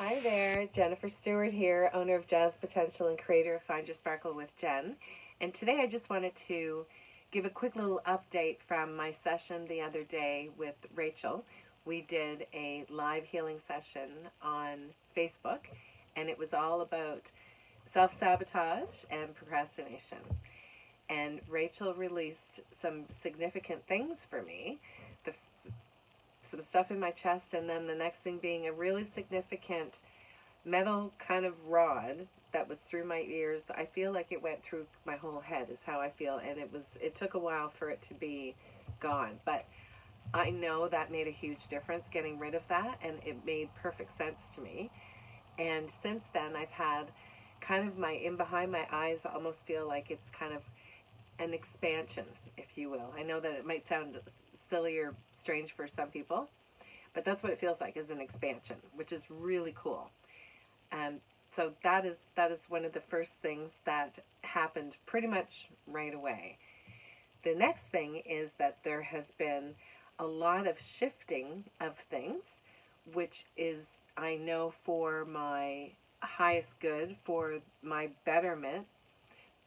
Hi there, Jennifer Stewart here, owner of Jazz Potential and creator of Find Your Sparkle with Jen. And today I just wanted to give a quick little update from my session the other day with Rachel. We did a live healing session on Facebook, and it was all about self-sabotage and procrastination. And Rachel released some significant things for me. Some stuff in my chest, and then the next thing being a really significant metal kind of rod that was through my ears. I feel like it went through my whole head is how I feel, and it took a while for it to be gone, but I know that made a huge difference getting rid of that, and it made perfect sense to me. And since then I've had kind of in behind my eyes, I almost feel like it's kind of an expansion, if you will. I know that it might sound silly or strange for some people, but that's what it feels like, is an expansion, which is really cool. And so that is one of the first things that happened pretty much right away. The next thing is that there has been a lot of shifting of things, which is, I know, for my highest good, for my betterment,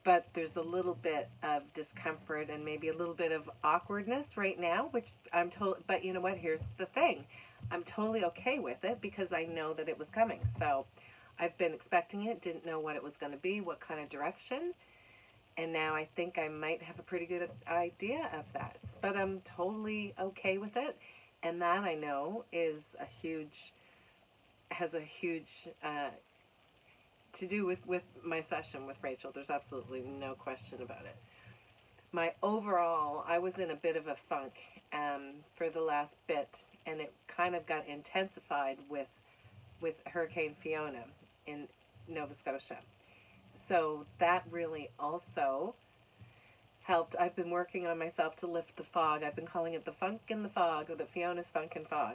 but there's a little bit of discomfort and maybe a little bit of awkwardness right now, which I'm told, but you know what, here's the thing. I'm totally okay with it because I know that it was coming. So I've been expecting it, didn't know what it was going to be, what kind of direction, and now I think I might have a pretty good idea of that. But I'm totally okay with it, and that I know has a huge to do with my session with Rachel. There's absolutely no question about it. I was in a bit of a funk for the last bit, and it kind of got intensified with Hurricane Fiona in Nova Scotia. So that really also helped. I've been working on myself to lift the fog. I've been calling it the funk and the fog, or the Fiona's funk and fog.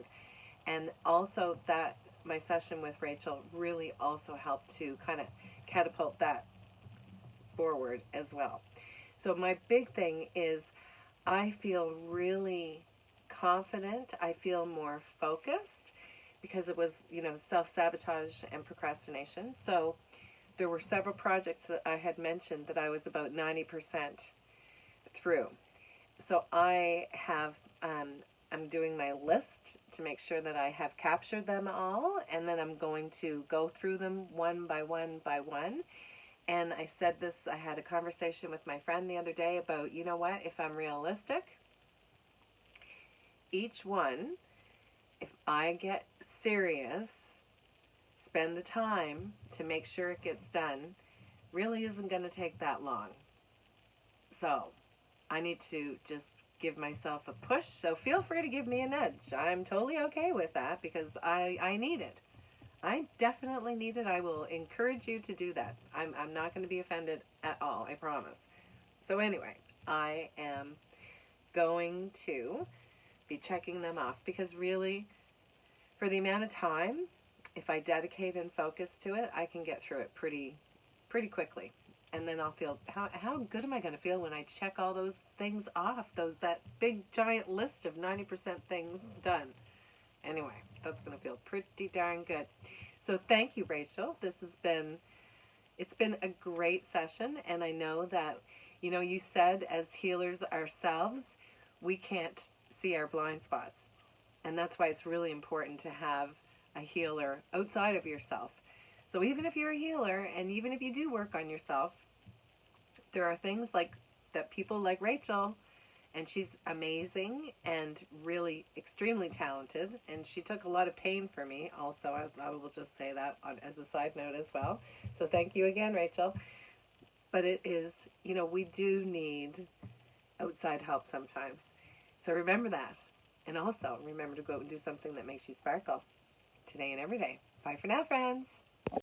And also that my session with Rachel really also helped to kind of catapult that forward as well. So my big thing is I feel really confident. I feel more focused because it was, self-sabotage and procrastination. So there were several projects that I had mentioned that I was about 90% through. So I'm doing my list to make sure that I have captured them all, and then I'm going to go through them one by one by one. And I said this, I had a conversation with my friend the other day about, you know what, if I'm realistic, each one, if I get serious, spend the time to make sure it gets done, really isn't going to take that long. So I need to just give myself a push, so feel free to give me a nudge. I'm totally okay with that because I need it. I definitely need it. I will encourage you to do that. I'm not going to be offended at all, I promise. So anyway, I am going to be checking them off because really, for the amount of time, if I dedicate and focus to it, I can get through it pretty quickly. And then I'll feel, how good am I going to feel when I check all those things off, that big giant list of 90% things done. Anyway, that's going to feel pretty darn good. So thank you, Rachel. It's been a great session, and I know that, you said as healers ourselves, we can't see our blind spots. And that's why it's really important to have a healer outside of yourself. So even if you're a healer, and even if you do work on yourself, there are things like that people like Rachel, and she's amazing and really extremely talented, and she took a lot of pain for me also. I will just say that as a side note as well. So thank you again, Rachel. But it is, we do need outside help sometimes. So remember that. And also remember to go out and do something that makes you sparkle today and every day. Bye for now, friends.